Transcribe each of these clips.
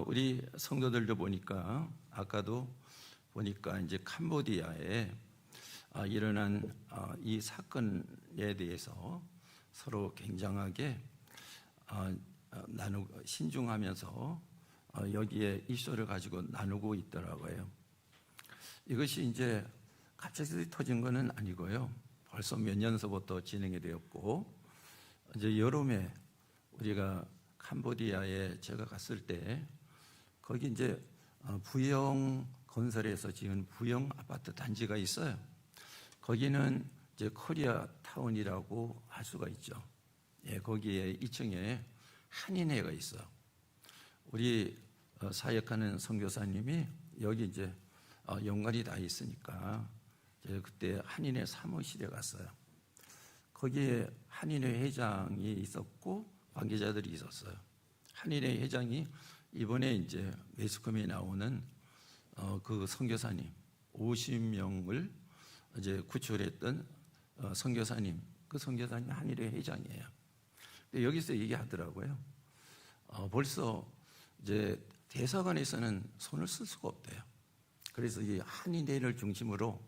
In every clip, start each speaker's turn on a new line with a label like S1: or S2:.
S1: 우리 성도들도 보니까 아까도 보니까 이제 캄보디아에 일어난 이 사건에 대해서 서로 굉장하게 나누고 신중하면서 여기에 이슈를 가지고 나누고 있더라고요. 이것이 이제 갑자기 터진 것은 아니고요. 벌써 몇 년서부터 진행이 되었고, 이제 여름에 우리가 캄보디아에 제가 갔을 때 거기 이제 부영 건설에서 지은 부영 아파트 단지가 있어요. 거기는 이제 코리아 타운이라고 할 수가 있죠. 예, 거기에 2층에 한인회가 있어. 우리 사역하는 선교사님이 여기 이제 연관이 다 있으니까 그때 한인회 사무실에 갔어요. 거기에 한인회 회장이 있었고 관계자들이 있었어요. 한인회 회장이 이번에 이제 매스컴에 나오는 그 선교사님 50명을 이제 구출했던 선교사님, 그 선교사님 한인회 회장이에요. 근데 여기서 얘기하더라고요. 벌써 이제 대사관에서는 손을 쓸 수가 없대요. 그래서 이 한인회를 중심으로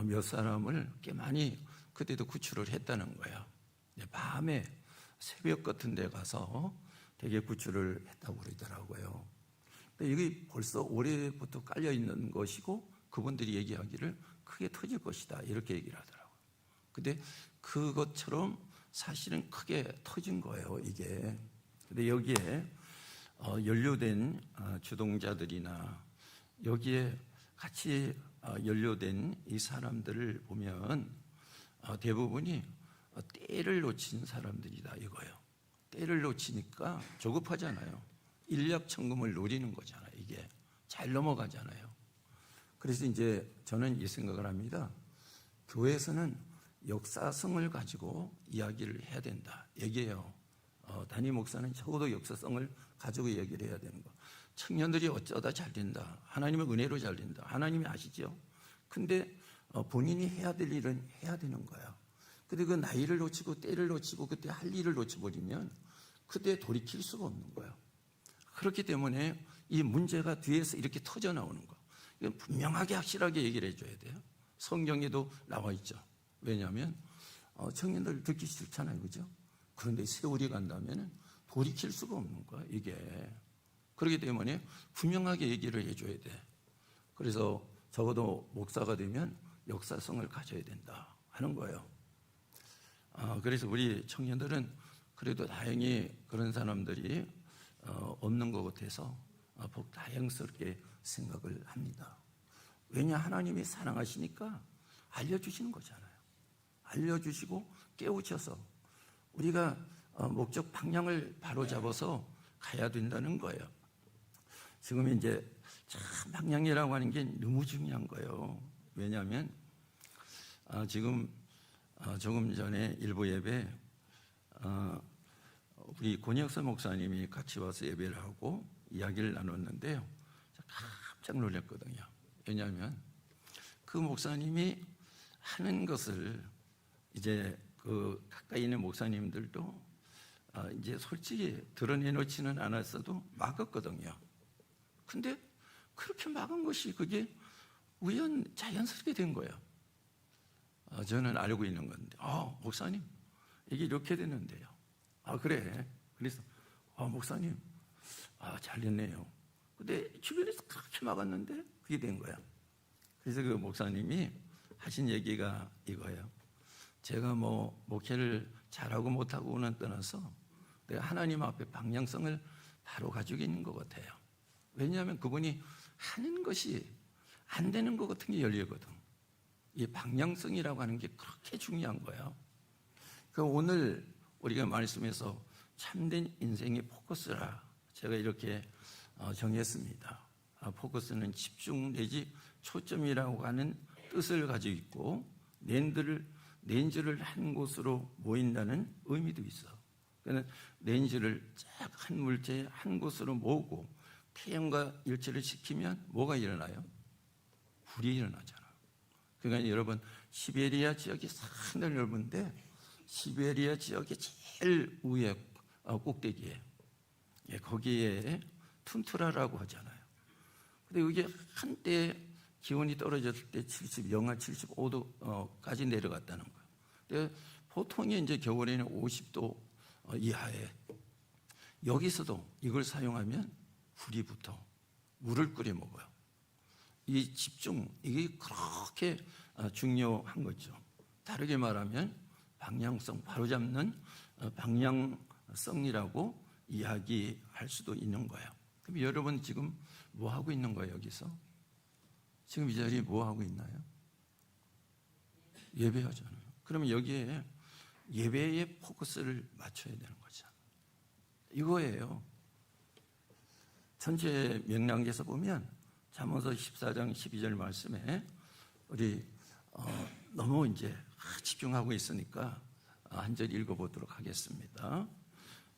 S1: 몇 사람을 꽤 많이 그때도 구출을 했다는 거예요. 밤에 새벽 같은 데 가서 되게 구출을 했다고 그러더라고요. 근데 이게 벌써 올해부터 깔려 있는 것이고 그분들이 얘기하기를 크게 터질 것이다 이렇게 얘기를 하더라고요. 근데 그것처럼 사실은 크게 터진 거예요, 이게. 근데 여기에 연루된 주동자들이나 여기에 같이 연루된 이 사람들을 보면 대부분이 때를 놓친 사람들이다 이거예요. 때를 놓치니까 조급하잖아요. 인력천금을 노리는 거잖아요. 이게 잘 넘어가잖아요. 그래서 이제 저는 이 생각을 합니다. 교회에서는 역사성을 가지고 이야기를 해야 된다 얘기해요. 담임 목사는 적어도 역사성을 가지고 얘기를 해야 되는 거. 청년들이 어쩌다 잘 된다. 하나님의 은혜로 잘 된다. 하나님이 아시죠? 근데 본인이 해야 될 일은 해야 되는 거야. 근데 그 나이를 놓치고 때를 놓치고 그때 할 일을 놓쳐버리면 그때 돌이킬 수가 없는 거야. 그렇기 때문에 이 문제가 뒤에서 이렇게 터져 나오는 거. 이건 분명하게 확실하게 얘기를 해줘야 돼요. 성경에도 나와 있죠. 왜냐하면 청년들 듣기 싫잖아요, 그죠? 그런데 세월이 간다면 돌이킬 수가 없는 거야, 이게. 그렇기 때문에 분명하게 얘기를 해줘야 돼. 그래서 적어도 목사가 되면 역사성을 가져야 된다 하는 거예요. 그래서 우리 청년들은 그래도 다행히 그런 사람들이 없는 것 같아서 복 다행스럽게 생각을 합니다. 왜냐, 하나님이 사랑하시니까 알려주시는 거잖아요. 알려주시고 깨우쳐서 우리가 목적 방향을 바로 잡아서 가야 된다는 거예요. 지금 이제 참 방향이라고 하는 게 너무 중요한 거예요. 왜냐하면 지금 조금 전에 일부 예배 우리 권혁서 목사님이 같이 와서 예배를 하고 이야기를 나눴는데요. 깜짝 놀랐거든요. 왜냐하면 그 목사님이 하는 것을 이제 그 가까이 있는 목사님들도 이제 솔직히 드러내놓지는 않았어도 막았거든요. 근데 그렇게 막은 것이 그게 자연스럽게 된 거예요. 저는 알고 있는 건데, 목사님, 이게 이렇게 되는데요. 그래. 그래서, 목사님, 잘 됐네요. 근데 주변에서 그렇게 막았는데 그게 된 거야. 그래서 그 목사님이 하신 얘기가 이거예요. 제가 뭐 목회를 잘하고 못하고는 떠나서 내가 하나님 앞에 방향성을 바로 가지고 있는 것 같아요. 왜냐하면 그분이 하는 것이 안 되는 것 같은 게 열리거든. 이 방향성이라고 하는 게 그렇게 중요한 거예요. 오늘 우리가 말씀에서 참된 인생의 포커스라 제가 이렇게 정했습니다. 포커스는 집중 내지 초점이라고 하는 뜻을 가지고 있고 렌즈를 한 곳으로 모인다는 의미도 있어. 그러니까 렌즈를 쫙 한 물체에 한 곳으로 모으고 태양과 일치를 시키면 뭐가 일어나요? 불이 일어나잖아. 그러니까 여러분 시베리아 지역이 상당히 넓은데 시베리아 지역의 제일 위에 꼭대기에 거기에 툰투라라고 하잖아요. 근데 이게 한때 기온이 떨어졌을 때 영하 75도까지 내려갔다는 거예요. 근데 보통이 이제 겨울에는 50도 이하에, 여기서도 이걸 사용하면 불이 붙어 물을 끓여 먹어요. 이 집중, 이게 그렇게 중요한 거죠. 다르게 말하면 방향성, 바로잡는 방향성이라고 이야기할 수도 있는 거예요. 그럼 여러분 지금 뭐 하고 있는 거예요, 여기서? 지금 이 자리에 뭐 하고 있나요? 예배하잖아요. 그러면 여기에 예배의 포커스를 맞춰야 되는 거죠. 이거예요. 전체 명랑에서 보면 잠언서 14장 12절 말씀에 우리 너무 이제 집중하고 있으니까 한 절 읽어보도록 하겠습니다.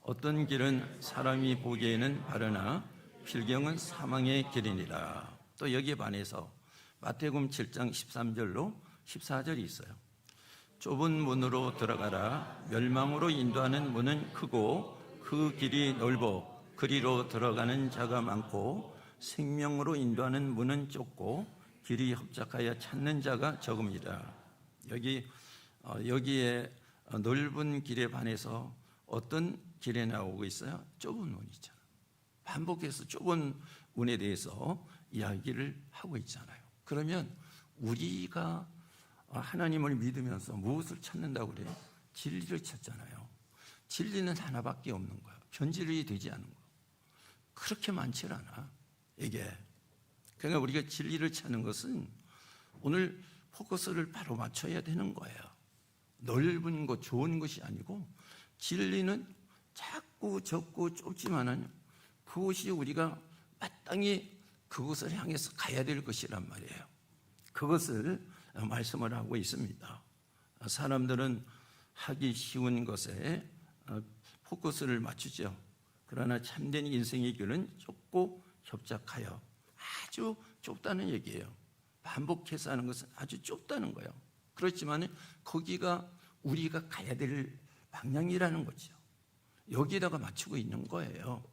S1: 어떤 길은 사람이 보기에는 바르나 필경은 사망의 길이니라. 또 여기에 반해서 마태복음 7장 13절로 14절이 있어요. 좁은 문으로 들어가라. 멸망으로 인도하는 문은 크고 그 길이 넓어 그리로 들어가는 자가 많고 생명으로 인도하는 문은 좁고 길이 협착하여 찾는 자가 적음이라. 여기에 넓은 길에 반해서 어떤 길에 나오고 있어요? 좁은 문이죠. 반복해서 좁은 문에 대해서 이야기를 하고 있잖아요. 그러면 우리가 하나님을 믿으면서 무엇을 찾는다고 그래요? 진리를 찾잖아요. 진리는 하나밖에 없는 거예요. 변질이 되지 않은 거예요. 그렇게 많지 않아, 이게. 그러니까 우리가 진리를 찾는 것은 오늘 포커스를 바로 맞춰야 되는 거예요. 넓은 것, 좋은 것이 아니고 진리는 작고 적고 좁지만은 그것이 우리가 마땅히 그것을 향해서 가야 될 것이란 말이에요. 그것을 말씀을 하고 있습니다. 사람들은 하기 쉬운 것에 포커스를 맞추죠. 그러나 참된 인생의 길은 좁고 협착하여 아주 좁다는 얘기예요. 반복해서 하는 것은 아주 좁다는 거예요. 그렇지만 거기가 우리가 가야 될 방향이라는 거죠. 여기에다가 맞추고 있는 거예요.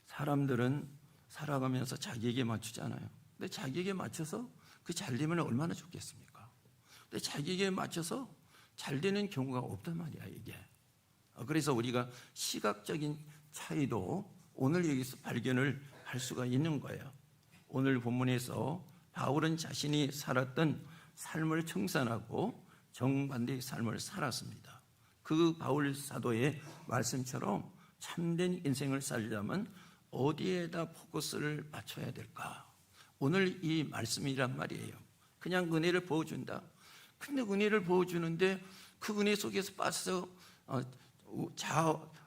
S1: 사람들은 살아가면서 자기에게 맞추잖아요. 근데 자기에게 맞춰서 그 잘 되면 얼마나 좋겠습니까? 근데 자기에게 맞춰서 잘 되는 경우가 없단 말이야, 이게. 그래서 우리가 시각적인 차이도 오늘 여기서 발견을 할 수가 있는 거예요. 오늘 본문에서 바울은 자신이 살았던 삶을 청산하고 정반대의 삶을 살았습니다. 그 바울 사도의 말씀처럼 참된 인생을 살려면 어디에다 포커스를 맞춰야 될까? 오늘 이 말씀이란 말이에요. 그냥 은혜를 부어준다. 근데 은혜를 부어주는데 그 은혜 속에서 빠져서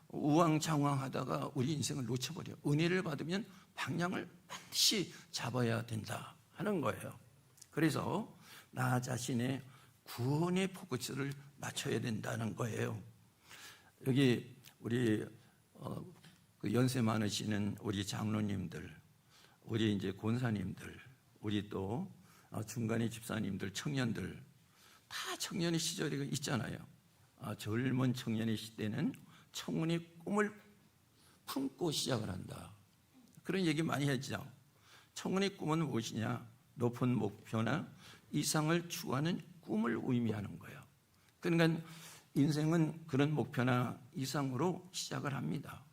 S1: 우왕좌왕하다가 우리 인생을 놓쳐버려요. 은혜를 받으면 방향을 반드시 잡아야 된다 하는 거예요. 그래서 나 자신의 구원의 포커스를 맞춰야 된다는 거예요. 여기 우리 연세 많으시는 우리 장로님들, 우리 이제 권사님들, 우리 또 중간에 집사님들, 청년들 다 청년의 시절이 있잖아요. 젊은 청년의 시대는 청운의 꿈을 품고 시작을 한다. 그런 얘기 많이 하죠. 청운의 꿈은 무엇이냐? 높은 목표나 이상을 추구하는 꿈을 의미하는 거예요. 그러니까 인생은 그런 목표나 이상으로 시작을 합니다.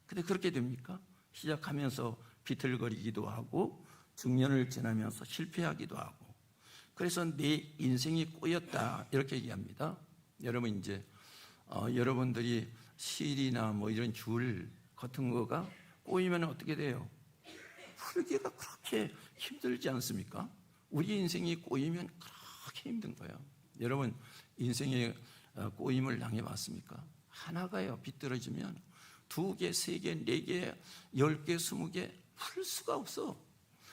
S1: 근데 그렇게 됩니까? 시작하면서 비틀거리기도 하고 중년을 지나면서 실패하기도 하고, 그래서 내 인생이 꼬였다 이렇게 얘기합니다. 여러분 이제 여러분들이 실이나 뭐 이런 줄 같은 거가 꼬이면 어떻게 돼요? 풀기가 그렇게 힘들지 않습니까? 우리 인생이 꼬이면 그렇게 힘든 거예요. 여러분 인생에 꼬임을 당해봤습니까? 하나가요. 비뚤어지면 2개, 3개, 4개, 10개, 20개 풀 수가 없어.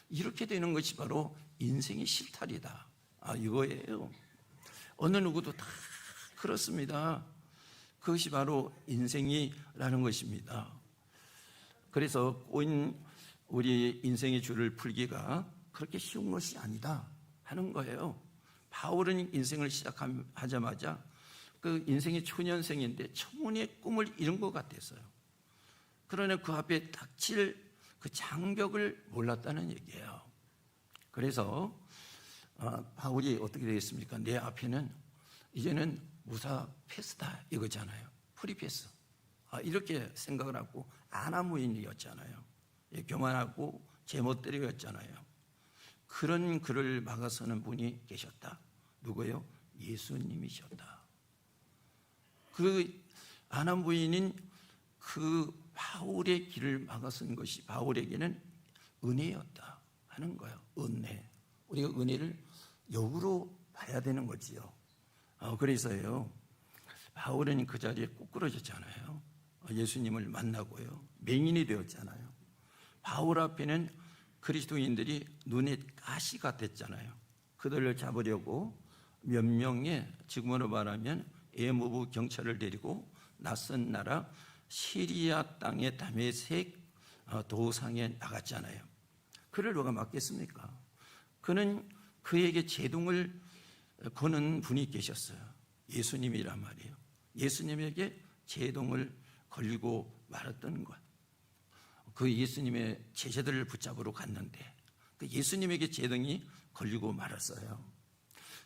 S1: 이렇게 되는 것이 바로 인생의 실탈이다. 이거예요. 어느 누구도 다 그렇습니다. 그것이 바로 인생이라는 것입니다. 그래서 꼬인 우리 인생의 줄을 풀기가 그렇게 쉬운 것이 아니다 하는 거예요. 바울은 인생을 시작하자마자 그 인생이 초년생인데 청혼의 꿈을 이룬 것 같았어요. 그러나 그 앞에 닥칠 그 장벽을 몰랐다는 얘기예요. 그래서 바울이 어떻게 되겠습니까? 내 앞에는 이제는 무사 패스다 이거잖아요. 프리패스. 이렇게 생각을 하고 안하무인이었잖아요. 교만하고 제멋대로였잖아요. 그런 그를 막아서는 분이 계셨다. 누구예요? 예수님이셨다. 그 안하무인인 그 바울의 길을 막아선 것이 바울에게는 은혜였다 하는 거예요. 은혜. 우리가 은혜를 역으로 봐야 되는 거지요. 그래서요, 바울은 그 자리에 꾸꾸러졌잖아요. 예수님을 만나고요, 맹인이 되었잖아요. 바울 앞에는 그리스도인들이 눈에 가시가 됐잖아요. 그들을 잡으려고 몇 명의, 지금으로 말하면 예무부 경찰을 데리고 낯선 나라 시리아 땅의 다메섹 도상에 나갔잖아요. 그를 누가 막겠습니까? 그는 그에게 제동을 거는 분이 계셨어요. 예수님이란 말이에요. 예수님에게 제동을 걸리고 말았던 것. 그 예수님의 제자들을 붙잡으러 갔는데 그 예수님에게 제동이 걸리고 말았어요.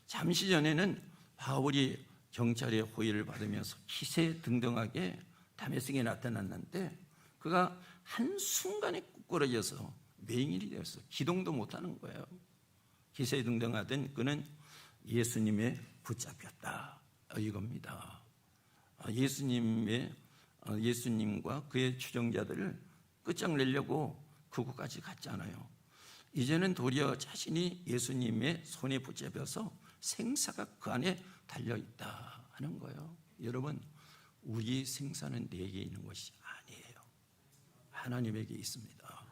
S1: 잠시 전에는 바울이 경찰의 호의를 받으면서 기세등등하게 다메섹에 나타났는데 그가 한순간에 꾸꾸러져서 맹인이 되었어요. 기동도 못하는 거예요. 기세등등하던 그는 예수님에 붙잡혔다 이겁니다. 예수님과 그의 추종자들을 끝장내려고 그곳까지 갔잖아요. 이제는 도리어 자신이 예수님의 손에 붙잡혀서 생사가 그 안에 달려있다 하는 거예요. 여러분, 우리 생사는 내게 있는 것이 아니에요. 하나님에게 있습니다.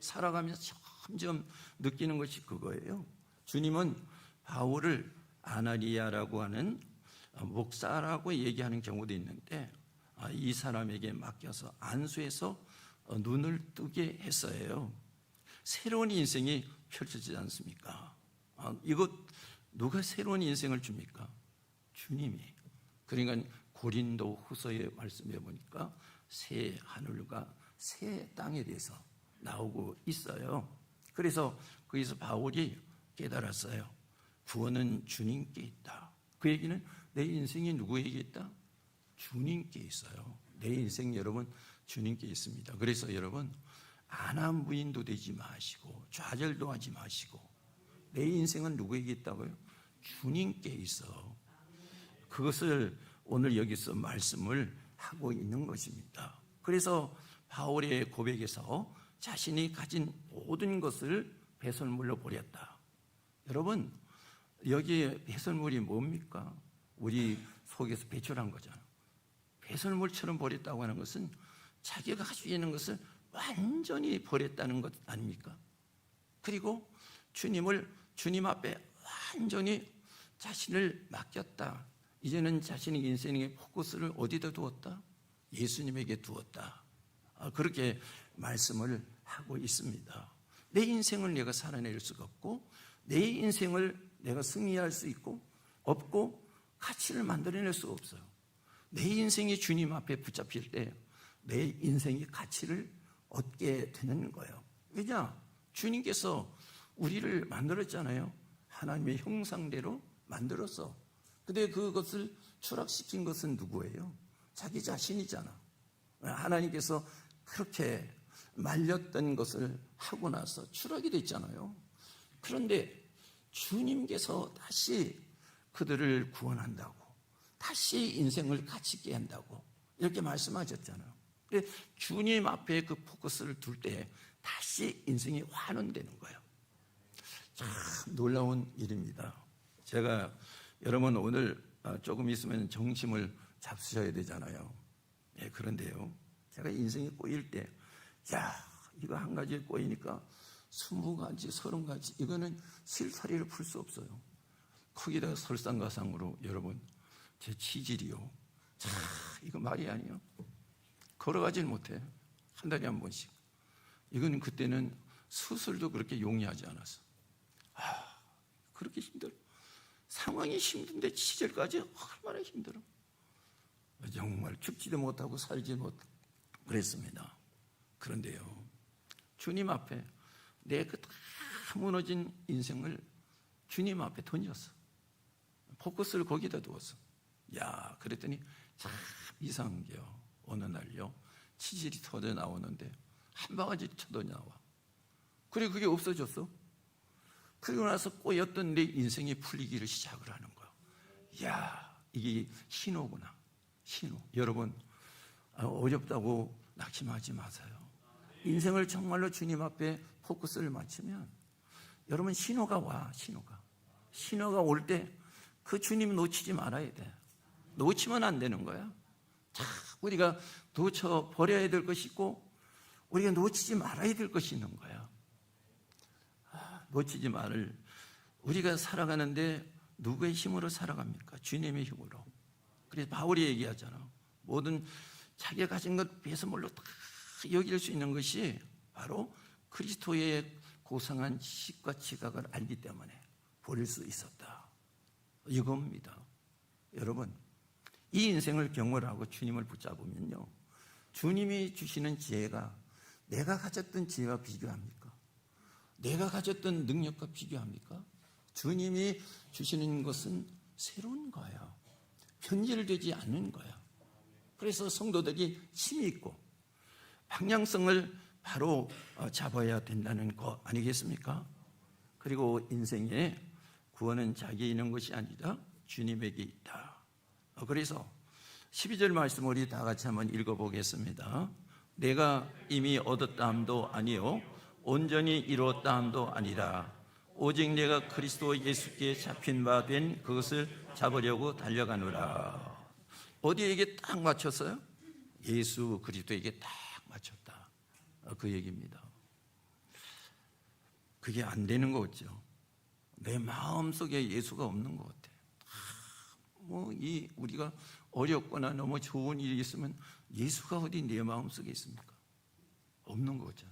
S1: 살아가면서 점점 느끼는 것이 그거예요. 주님은 바울을 아나니아라고 하는 목사라고 얘기하는 경우도 있는데 이 사람에게 맡겨서 안수해서 눈을 뜨게 했어요. 새로운 인생이 펼쳐지지 않습니까? 이것 누가 새로운 인생을 줍니까? 주님이. 그러니까 고린도 후서의 말씀에 보니까 새 하늘과 새 땅에 대해서 나오고 있어요. 그래서 거기서 바울이 깨달았어요. 구원은 주님께 있다. 그 얘기는 내 인생이 누구에게 있다? 주님께 있어요. 내 인생 여러분 주님께 있습니다. 그래서 여러분 안하무인도 되지 마시고 좌절도 하지 마시고 내 인생은 누구에게 있다고요? 주님께 있어. 그것을 오늘 여기서 말씀을 하고 있는 것입니다. 그래서 바울의 고백에서 자신이 가진 모든 것을 배설물로 버렸다. 여러분, 여기에 배설물이 뭡니까? 우리 속에서 배출한 거잖아요. 배설물처럼 버렸다고 하는 것은 자기가 가지고 있는 것을 완전히 버렸다는 것 아닙니까? 그리고 주님 앞에 완전히 자신을 맡겼다. 이제는 자신의 인생의 포커스를 어디다 두었다? 예수님에게 두었다. 그렇게 말씀을 하고 있습니다. 내 인생을 내가 살아낼 수가 없고 내 인생을 내가 승리할 수 있고 없고 가치를 만들어낼 수가 없어요. 내 인생이 주님 앞에 붙잡힐 때 내 인생의 가치를 얻게 되는 거예요. 왜냐? 주님께서 우리를 만들었잖아요. 하나님의 형상대로 만들어서. 근데 그것을 추락시킨 것은 누구예요? 자기 자신이잖아. 하나님께서 그렇게 말렸던 것을 하고 나서 추락이 됐잖아요. 그런데 주님께서 다시 그들을 구원한다고, 다시 인생을 가치 있게 한다고 이렇게 말씀하셨잖아요. 근데 주님 앞에 그 포커스를 둘 때 다시 인생이 환원되는 거예요. 참 놀라운 일입니다. 제가 여러분 오늘 조금 있으면 정심을 잡수셔야 되잖아요. 그런데요, 제가 인생이 꼬일 때, 이거 한 가지에 꼬이니까 20가지, 30가지, 이거는 실타리를 풀 수 없어요. 거기다가 설상가상으로 여러분, 제 치질이요. 이거 말이 아니에요. 걸어가질 못해. 한 달에 한 번씩. 이건 그때는 수술도 그렇게 용이하지 않았어. 그렇게 힘들어. 상황이 힘든데 치질까지 얼마나 힘들어. 정말 죽지도 못하고 살지 못하고 그랬습니다. 그런데요, 주님 앞에 내 그 다 무너진 인생을 주님 앞에 던졌어. 포커스를 거기다 두었어. 야, 그랬더니 참 이상한 게요, 어느 날요 치질이 터져 나오는데 한 바가지 쳐져 나와. 그리고 그게 없어졌어. 그리고 나서 꼬였던 내 인생이 풀리기를 시작을 하는 거야. 야, 이게 신호구나. 신호. 여러분, 어렵다고 낙심하지 마세요. 인생을 정말로 주님 앞에 포커스를 맞추면 여러분, 신호가 와. 신호가 올 때 그 주님 놓치지 말아야 돼. 놓치면 안 되는 거야. 자, 우리가 놓쳐 버려야 될 것이 있고 우리가 놓치지 말아야 될 것이 있는 거야. 놓치지 말을. 우리가 살아가는데 누구의 힘으로 살아갑니까? 주님의 힘으로. 그래서 바울이 얘기하잖아. 모든 자기가 가진 것 배설물로 다 여길 수 있는 것이 바로 그리스도의 고상한 시과 지각을 알기 때문에 버릴 수 있었다. 이겁니다. 여러분, 이 인생을 경험하고 주님을 붙잡으면요, 주님이 주시는 지혜가 내가 가졌던 지혜와 비교합니까? 내가 가졌던 능력과 비교합니까? 주님이 주시는 것은 새로운 거예요. 변질되지 않는 거예요. 그래서 성도들이 힘이 있고 방향성을 바로 잡아야 된다는 거 아니겠습니까? 그리고 인생의 구원은 자기에 있는 것이 아니라 주님에게 있다. 그래서 12절 말씀 우리 다 같이 한번 읽어보겠습니다. 내가 이미 얻었다 함도 아니요 온전히 이루었다 함도 아니라 오직 내가 그리스도 예수께 잡힌 바 된 그것을 잡으려고 달려가노라. 어디에게 딱 맞췄어요? 예수 그리스도에게 딱 맞췄다. 그 얘기입니다. 그게 안 되는 거죠. 내 마음속에 예수가 없는 것 같아. 우리가 어렵거나 너무 좋은 일이 있으면 예수가 어디 내 마음속에 있습니까? 없는 거죠.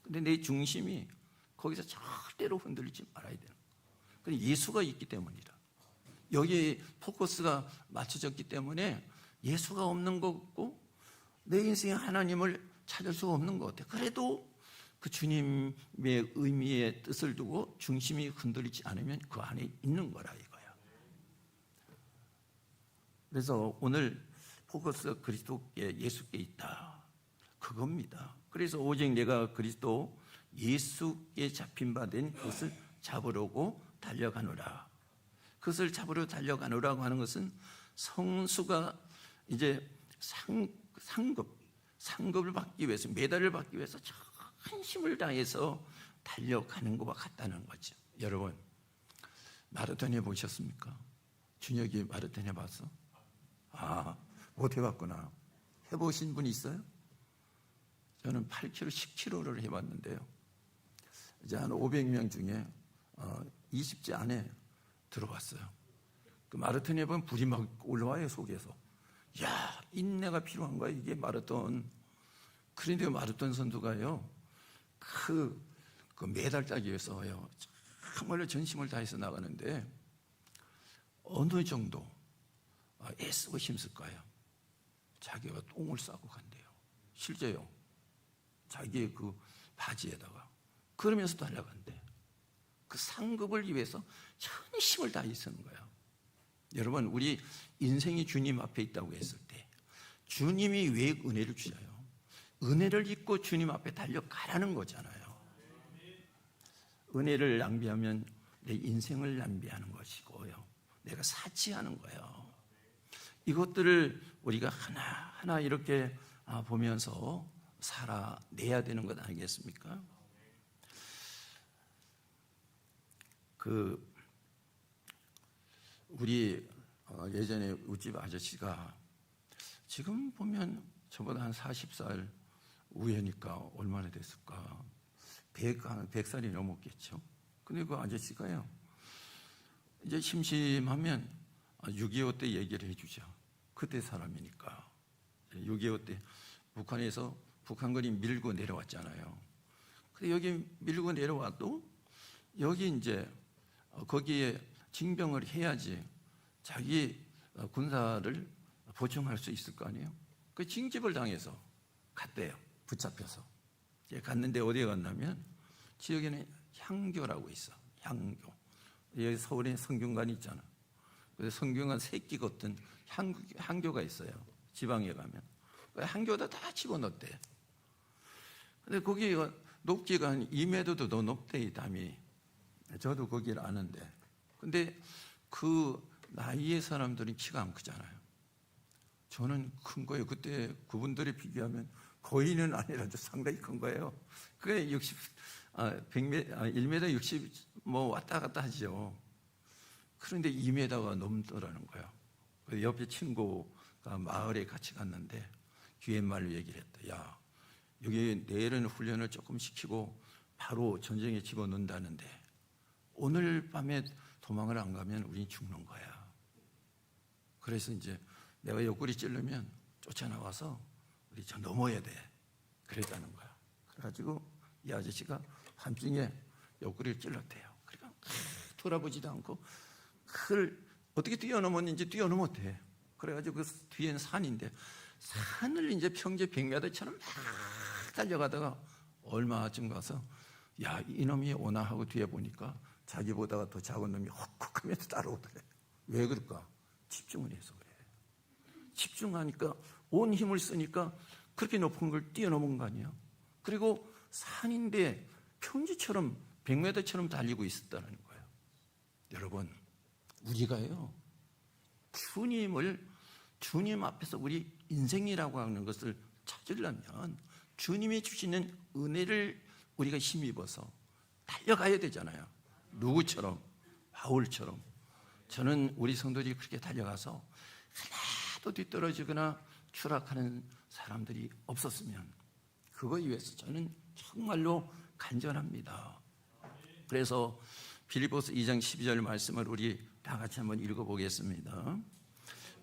S1: 근데 내 중심이 거기서 절대로 흔들리지 말아야 되는 거예요. 예수가 있기 때문이라. 여기에 포커스가 맞춰졌기 때문에 예수가 없는 것 같고 내 인생에 하나님을 찾을 수가 없는 것 같아. 그래도 그 주님의 의미의 뜻을 두고 중심이 흔들리지 않으면 그 안에 있는 거라 이거야. 그래서 오늘 포커스가 그리스도께 예수께 있다. 그겁니다. 그래서 오직 내가 그리스도 예수께 잡힌 바 된 그것을 잡으려고 달려가노라. 그것을 잡으러 달려가노라고 하는 것은 성수가 이제 상급을 받기 위해서, 메달을 받기 위해서 큰 힘을 다해서 달려가는 것과 같다는 거죠. 여러분, 마라톤 해보셨습니까? 준혁이 마라톤 해봤어? 못 해봤구나. 해보신 분 있어요? 저는 8km, 10km를 해봤는데요. 이제 한 500명 중에 20지 안에 들어왔어요. 그 마라톤 해보면 불이 막 올라와요, 속에서. 야, 인내가 필요한 거야, 이게 마라톤. 그런데 마라톤 선수가요, 그 메달 따기 위해서요, 정말로 전심을 다해서 나가는데 어느 정도 애쓰고 힘쓸까요? 자기가 똥을 싸고 간대요. 실제요. 자기의 그 바지에다가. 그러면서 달려간대. 그 상급을 위해서 전심을 다해 쓰는 거예요. 여러분, 우리 인생이 주님 앞에 있다고 했을 때 주님이 왜 은혜를 주셔요? 은혜를 입고 주님 앞에 달려가라는 거잖아요. 은혜를 낭비하면 내 인생을 낭비하는 것이고요, 내가 사치하는 거예요. 이것들을 우리가 하나하나 이렇게 보면서 살아내야 되는 것 아니겠습니까? 우리 예전에 우집 아저씨가 지금 보면 저보다 한 40살 우회니까 얼마나 됐을까? 100살이 넘었겠죠. 근데 그 아저씨가요, 이제 심심하면 6.25 때 얘기를 해주죠. 그때 사람이니까. 6.25 때 북한에서 북한군이 밀고 내려왔잖아요. 근데 여기 밀고 내려와도 여기 이제 거기에 징병을 해야지 자기 군사를 보충할 수 있을 거 아니에요. 그 징집을 당해서 갔대요. 붙잡혀서. 갔는데 어디에 갔냐면 지역에는 향교라고 있어. 향교. 여기 서울에 성균관이 있잖아. 그래서 성균관 새끼 같은 향교가 있어요. 지방에 가면. 향교다 다 집어넣었대. 근데 거기가 높이가 한 2m도 더 높대, 이 담이. 저도 거기를 아는데. 근데 그 나이의 사람들은 키가 안 크잖아요. 저는 큰 거예요. 그때 그분들이 비교하면 거의는 아니라도 상당히 큰 거예요. 그게 1m 60 뭐 왔다 갔다 하죠. 그런데 2m가 넘더라는 거예요. 옆에 친구가 마을에 같이 갔는데 귀갯말로 얘기를 했다. 야, 여기 내일은 훈련을 조금 시키고 바로 전쟁에 집어넣는다는데 오늘 밤에 도망을 안 가면 우린 죽는 거야. 그래서 이제 내가 옆구리 찌르면 쫓아나와서 우리 저 넘어야 돼. 그랬다는 거야. 그래가지고 이 아저씨가 밤중에 옆구리를 찔렀대요. 그러니까 돌아보지도 않고 그걸 어떻게 뛰어넘었는지 뛰어넘었대. 그래가지고 그 뒤엔 산인데 산을 이제 평지 100m처럼 막 달려가다가 얼마쯤 가서 야, 이놈이 오나 하고 뒤에 보니까 자기보다가 더 작은 놈이 헉헉하면서 따라오더래. 왜 그럴까? 집중을 해서 그래. 집중하니까 온 힘을 쓰니까 그렇게 높은 걸 뛰어넘은 거 아니에요? 그리고 산인데 평지처럼 100m처럼 달리고 있었다는 거예요. 여러분, 우리가요, 주님 앞에서 우리 인생이라고 하는 것을 찾으려면 주님이 주시는 은혜를 우리가 힘입어서 달려가야 되잖아요. 누구처럼? 바울처럼. 저는 우리 성도들이 그렇게 달려가서 하나도 뒤떨어지거나 추락하는 사람들이 없었으면 그거 위해서 저는 정말로 간절합니다. 그래서 빌립보서 2장 12절 말씀을 우리 다 같이 한번 읽어보겠습니다.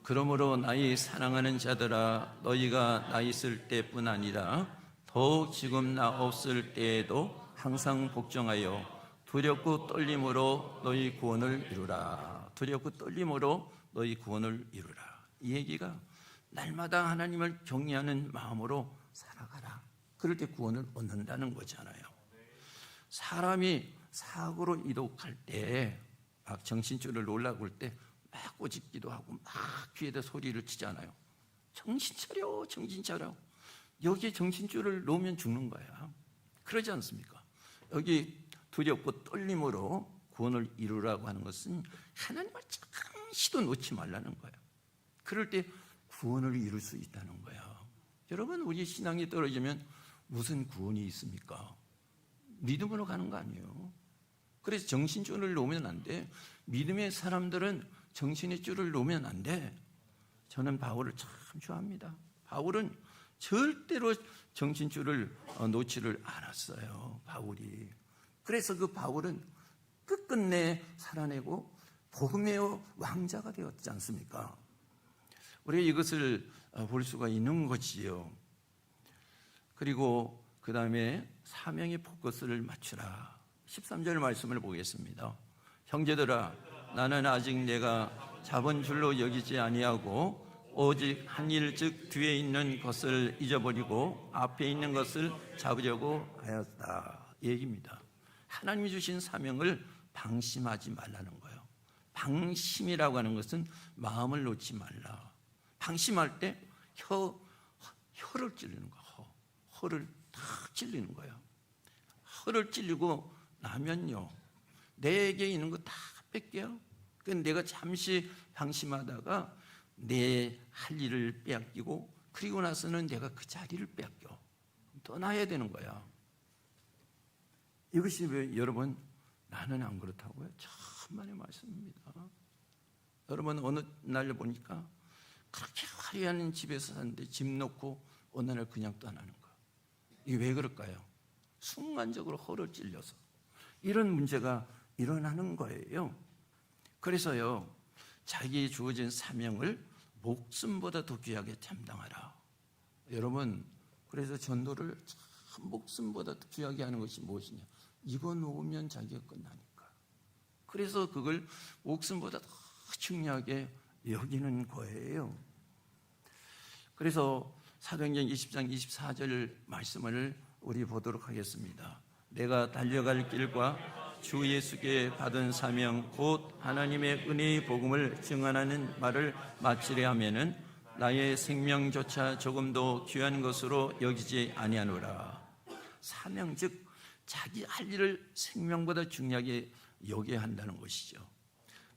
S1: 그러므로 나의 사랑하는 자들아, 너희가 나 있을 때뿐 아니라 더욱 지금 나 없을 때에도 항상 복종하여 두렵고 떨림으로 너희 구원을 이루라. 두렵고 떨림으로 너희 구원을 이루라. 이 얘기가 날마다 하나님을 경외하는 마음으로 살아가라. 그럴 때 구원을 얻는다는 거잖아요. 사람이 사고로 이독할 때 막 정신줄을 놓으려고 할 때 막 꼬집기도 하고 막 귀에다 소리를 치잖아요. 정신 차려, 정신 차려. 여기에 정신줄을 놓으면 죽는 거야. 그러지 않습니까? 여기 두렵고 떨림으로 구원을 이루라고 하는 것은 하나님을 잠시도 놓지 말라는 거예요. 그럴 때 구원을 이룰 수 있다는 거예요. 여러분, 우리 신앙이 떨어지면 무슨 구원이 있습니까? 믿음으로 가는 거 아니에요. 그래서 정신줄을 놓으면 안 돼. 믿음의 사람들은 정신의 줄을 놓으면 안 돼. 저는 바울을 참 좋아합니다. 바울은 절대로 정신줄을 놓지를 않았어요. 바울이. 그래서 그 바울은 끝끝내 살아내고 복음의 왕자가 되었지 않습니까? 우리가 이것을 볼 수가 있는 거지요. 그리고 그 다음에 사명의 포커스를 맞추라. 13절 말씀을 보겠습니다. 형제들아, 나는 아직 내가 잡은 줄로 여기지 아니하고 오직 한 일 즉 뒤에 있는 것을 잊어버리고 앞에 있는 것을 잡으려고 하였다. 얘기입니다. 하나님이 주신 사명을 방심하지 말라는 거예요. 방심이라고 하는 것은 마음을 놓지 말라. 방심할 때 혀를 찔리는 거예요. 혀를 탁 찔리는 거예요. 혀를 찔리고 나면요, 내게 있는 거 다 뺏겨요. 내가 잠시 방심하다가 내 할 일을 빼앗기고 그리고 나서는 내가 그 자리를 빼앗겨. 떠나야 되는 거야. 이것이 왜 여러분, 나는 안 그렇다고요? 천만의 말씀입니다. 여러분, 어느 날 보니까 그렇게 화려한 집에서 사는데 집 놓고 어느 날 그냥 떠나는 거야. 이게 왜 그럴까요? 순간적으로 허를 찔려서 이런 문제가 일어나는 거예요. 그래서요, 자기에 주어진 사명을 목숨보다 더 귀하게 감당하라. 여러분, 그래서 전도를 참 목숨보다 더 귀하게 하는 것이 무엇이냐? 이거 놓으면 자기가 끝나니까. 그래서 그걸 목숨보다 더 중요하게 여기는 거예요. 그래서 사도행전 20장 24절 말씀을 우리 보도록 하겠습니다. 내가 달려갈 길과 주 예수께 받은 사명 곧 하나님의 은혜의 복음을 증언하는 말을 마치려 하면은 나의 생명조차 조금도 귀한 것으로 여기지 아니하노라. 사명 즉 자기 할 일을 생명보다 중요하게 여겨야 한다는 것이죠.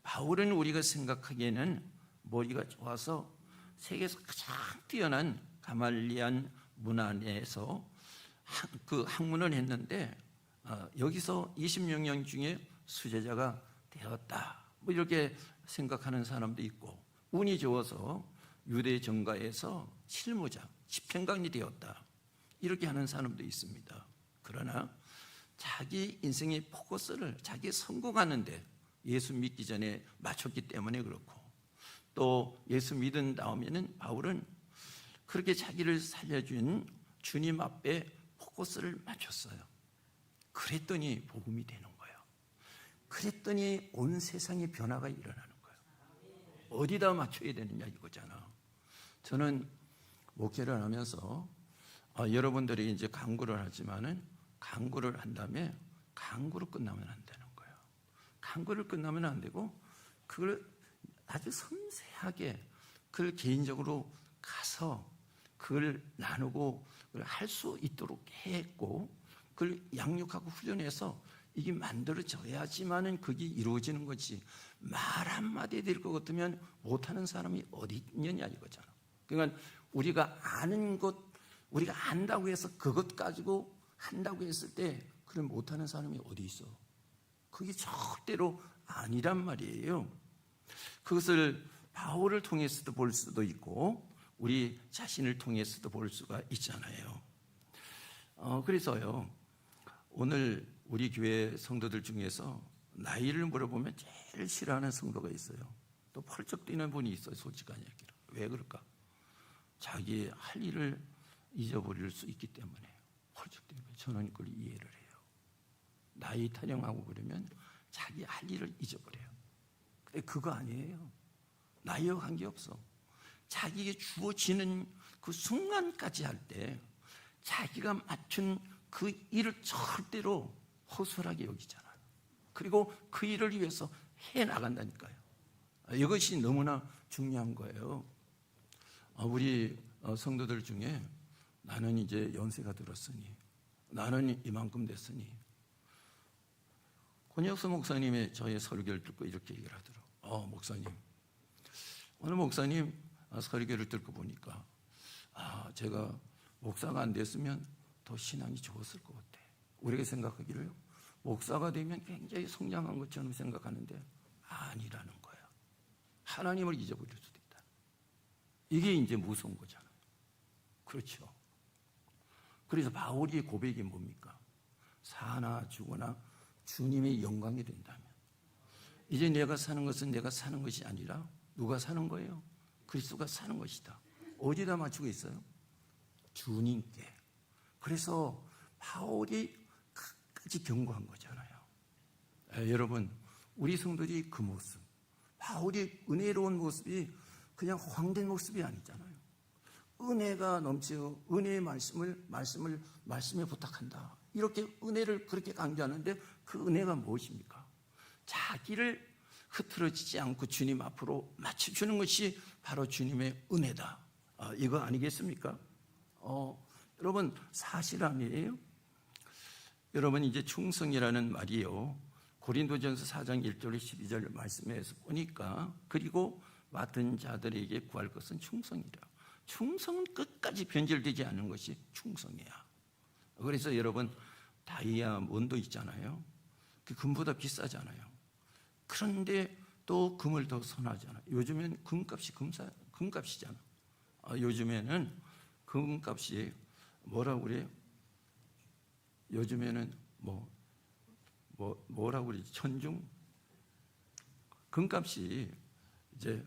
S1: 바울은 우리가 생각하기에는 머리가 좋아서 세계에서 가장 뛰어난 가말리안 문화 내에서 그 학문을 했는데 여기서 26년 중에 수제자가 되었다, 뭐 이렇게 생각하는 사람도 있고, 운이 좋아서 유대 정가에서 실무자, 집행관이 되었다, 이렇게 하는 사람도 있습니다. 그러나 자기 인생의 포커스를 자기 성공하는데 예수 믿기 전에 맞췄기 때문에 그렇고, 또 예수 믿은 다음에는 바울은 그렇게 자기를 살려준 주님 앞에 포커스를 맞췄어요. 그랬더니 복음이 되는 거예요. 그랬더니 온 세상에 변화가 일어나는 거예요. 어디다 맞춰야 되느냐 이거잖아. 저는 목회를 하면서 여러분들이 이제 강구를 하지만은 강구를 한 다음에 강구로 끝나면 안 되는 거예요. 강구를 끝나면 안 되고 그걸 아주 섬세하게 그걸 개인적으로 가서 그걸 나누고 할 수 있도록 했고, 그걸 양육하고 훈련해서 이게 만들어져야지만은 그게 이루어지는 거지. 말 한마디 될 것 같으면 못하는 사람이 어디 있느냐 이거잖아. 그러니까 우리가 아는 것, 우리가 안다고 해서 그것 가지고 한다고 했을 때 그럼 못하는 사람이 어디 있어? 그게 절대로 아니란 말이에요. 그것을 바울을 통해서도 볼 수도 있고 우리 자신을 통해서도 볼 수가 있잖아요. 그래서요, 오늘 우리 교회 성도들 중에서 나이를 물어보면 제일 싫어하는 성도가 있어요. 또 펄쩍 뛰는 분이 있어요. 솔직한 얘기로. 왜 그럴까? 자기 할 일을 잊어버릴 수 있기 때문에 펄쩍 뛰는 거예요. 저는 그걸 이해를 해요. 나이 타령하고 그러면 자기 할 일을 잊어버려요. 근데 그거 아니에요. 나이와 관계없어. 자기에게 주어지는 그 순간까지 할 때 자기가 맡은 그 일을 절대로 허술하게 여기잖아요. 그리고 그 일을 위해서 해나간다니까요. 이것이 너무나 중요한 거예요. 우리 성도들 중에 나는 이제 연세가 들었으니, 나는 이만큼 됐으니, 권혁수 목사님의 저의 설교를 듣고 이렇게 얘기를 하더라고요. 목사님, 오늘 목사님 설교를 듣고 보니까 제가 목사가 안 됐으면 더 신앙이 좋았을 것 같아. 우리가 생각하기로요, 목사가 되면 굉장히 성장한 것처럼 생각하는데 아니라는 거야. 하나님을 잊어버릴 수도 있다. 이게 이제 무서운 거잖아요. 그렇죠. 그래서 바울의 고백이 뭡니까? 사나 죽으나 주님의 영광이 된다면, 이제 내가 사는 것은 내가 사는 것이 아니라 누가 사는 거예요? 그리스도가 사는 것이다. 어디다 맞추고 있어요? 주님께. 그래서 바울이 끝까지 경고한 거잖아요. 여러분, 우리 성도들이 그 모습, 바울이 은혜로운 모습이 그냥 헛된 모습이 아니잖아요. 은혜가 넘치고 은혜의 말씀에 부탁한다, 이렇게 은혜를 그렇게 강조하는데 그 은혜가 무엇입니까? 자기를 흐트러지지 않고 주님 앞으로 맞춰주는 것이 바로 주님의 은혜다. 이거 아니겠습니까? 여러분, 사실 아니에요? 여러분, 이제 충성이라는 말이요, 고린도전서 4장 1절 12절 말씀에서 보니까, 그리고 맡은 자들에게 구할 것은 충성이라. 충성은 끝까지 변절되지 않는 것이 충성이야. 그래서 여러분, 다이아몬드 있잖아요. 그 금보다 비싸잖아요. 그런데 또 금을 더 선하잖아요. 요즘엔 금값이 금값이잖아. 요즘에는 금값이 뭐라고 그래요? 요즘에는 뭐라고 그러지? 천중? 금값이 이제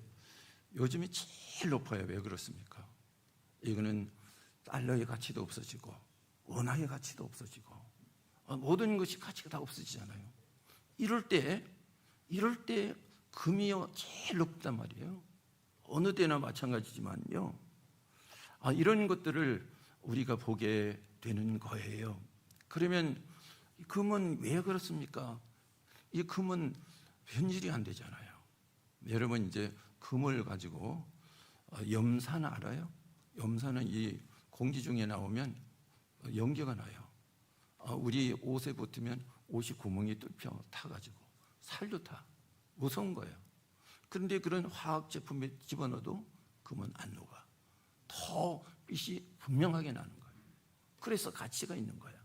S1: 요즘에 제일 높아요. 왜 그렇습니까? 이거는 달러의 가치도 없어지고 원화의 가치도 없어지고 모든 것이 가치가 다 없어지잖아요. 이럴 때 금이요 제일 높단 말이에요. 어느 때나 마찬가지지만요. 이런 것들을 우리가 보게 되는 거예요. 그러면 금은 왜 그렇습니까? 이 금은 변질이 안 되잖아요. 여러분 이제 금을 가지고 염산 알아요? 염산은 이 공기 중에 나오면 연기가 나요. 우리 옷에 붙으면 옷이 구멍이 뚫혀 타가지고 살도 타. 무서운 거예요. 그런데 그런 화학 제품에 집어넣어도 금은 안 녹아. 더 빛이 분명하게 나는 거예요. 그래서 가치가 있는 거예요.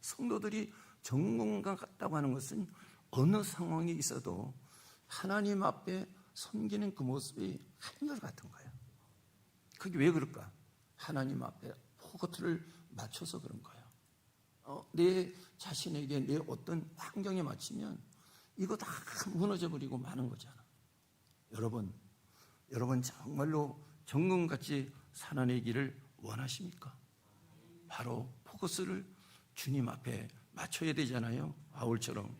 S1: 성도들이 정금과 같다고 하는 것은 어느 상황에 있어도 하나님 앞에 섬기는 그 모습이 한결같은 거예요. 그게 왜 그럴까? 하나님 앞에 포커트를 맞춰서 그런 거예요. 내 자신에게 내 어떤 환경에 맞추면 이거 다 무너져버리고 마는 거잖아. 여러분 정말로 정금같이 살아내기를 원하십니까? 바로 포커스를 주님 앞에 맞춰야 되잖아요. 바울처럼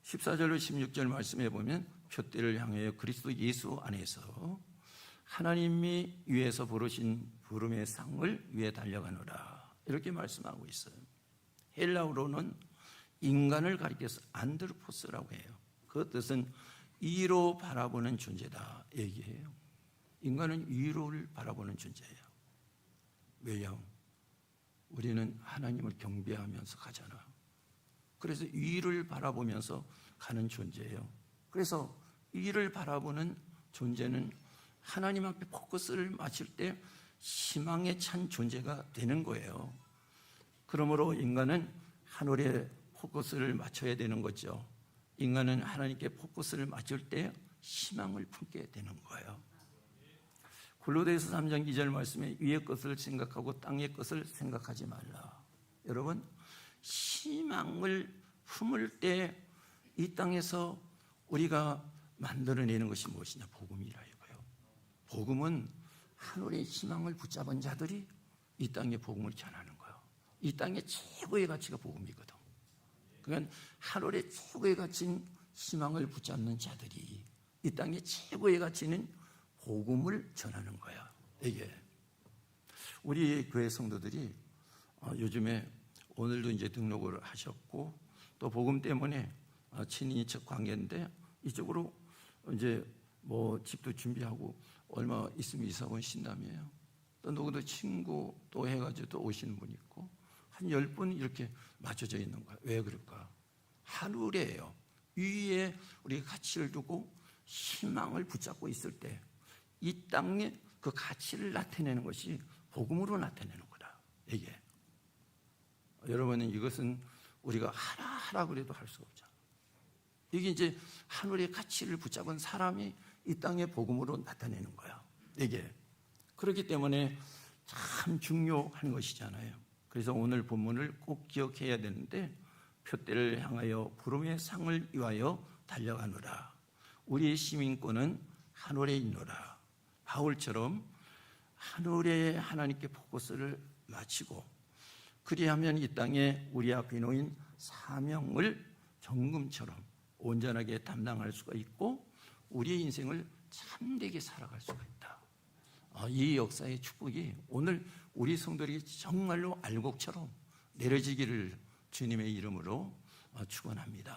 S1: 14절로 16절 말씀해 보면 표대를 향하여 그리스도 예수 안에서 하나님이 위에서 부르신 부름의 상을 위해 달려가노라, 이렇게 말씀하고 있어요. 헬라어로는 인간을 가리켜서 안드로포스라고 해요. 그 뜻은 위로 바라보는 존재다 얘기해요. 인간은 위로를 바라보는 존재예요. 왜요? 우리는 하나님을 경배하면서 가잖아. 그래서 위를 바라보면서 가는 존재예요. 그래서 위를 바라보는 존재는 하나님 앞에 포커스를 맞출 때 희망에 찬 존재가 되는 거예요. 그러므로 인간은 하늘에 포커스를 맞춰야 되는 거죠. 인간은 하나님께 포커스를 맞출 때 희망을 품게 되는 거예요. 골로새서 3장 2절 말씀에 위의 것을 생각하고 땅의 것을 생각하지 말라. 여러분, 희망을 품을 때 이 땅에서 우리가 만들어내는 것이 무엇이냐? 복음이라 이거예요. 복음은 하늘의 희망을 붙잡은 자들이 이 땅에 복음을 전하는 거예요. 이 땅의 최고의 가치가 복음이거든. 그러니까 하늘의 최고의 가치인 희망을 붙잡는 자들이 이 땅의 최고의 가치는 복음을 전하는 거야. 이게 우리 교회 성도들이 요즘에 오늘도 이제 등록을 하셨고 또 복음 때문에 친인척 관계인데 이쪽으로 이제 뭐 집도 준비하고 얼마 있으면 이사 오신다며요. 또 누구도 친구 또 해가지고 또 오시는 분 있고 한 10분 이렇게 맞춰져 있는 거야. 왜 그럴까? 하늘이에요. 위에 우리가 가치를 두고 희망을 붙잡고 있을 때 이 땅에 그 가치를 나타내는 것이 복음으로 나타내는 거다. 이게 여러분은 이것은 우리가 하라 그래도 할 수가 없잖아. 이게 이제 하늘의 가치를 붙잡은 사람이 이 땅의 복음으로 나타내는 거야. 이게 그렇기 때문에 참 중요한 것이잖아요. 그래서 오늘 본문을 꼭 기억해야 되는데 표대를 향하여 부름의 상을 위하여 달려가노라. 우리의 시민권은 하늘에 있노라. 바울처럼 하늘에 하나님께 포커스를 맞추고 그리하면 이 땅에 우리 앞에 놓인 사명을 정금처럼 온전하게 담당할 수가 있고 우리의 인생을 참되게 살아갈 수가 있다. 이 역사의 축복이 오늘 우리 성도들이 정말로 알곡처럼 내려지기를 주님의 이름으로 축원합니다.